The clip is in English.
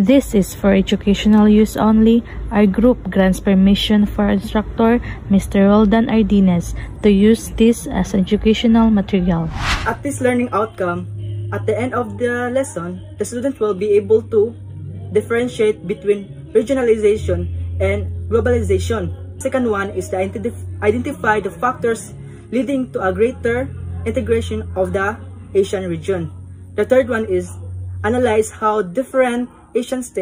This is for educational use only. Our group grants permission for instructor Mr. Roldan Ardines to use this as educational material. At this learning outcome, at the end of the lesson, the student will be able to differentiate between regionalization and globalization. Second one is to identify the factors leading to a greater integration of the Asian region. The third one is analyze how different Asian states